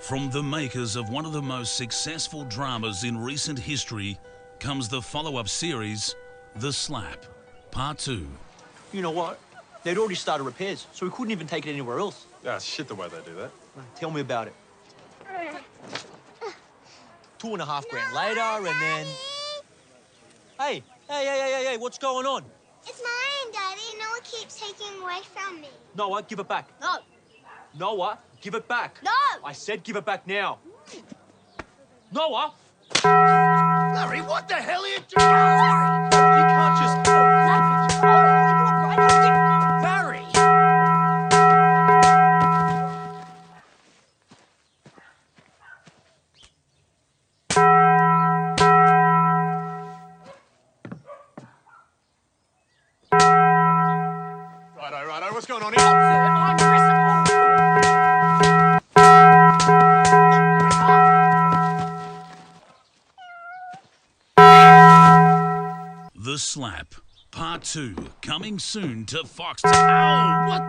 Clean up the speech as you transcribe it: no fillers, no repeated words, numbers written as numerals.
From the makers of one of the most successful dramas in recent history comes the follow-up series, The Slap, Part 2. You know what? They'd already started repairs, so we couldn't even take it anywhere else. That's shit the way they do that. Tell me about it. 2.5 grand later, and then... Hey, what's going on? It's mine, Daddy. Noah keeps taking away from me. Noah, give it back. No. Noah, give it back. No! I said give it back now. Noah! Larry, what the hell are you doing? You can't just... Larry! Righto, what's going on here? The Slap, Part 2, coming soon to Fox. Ow! What?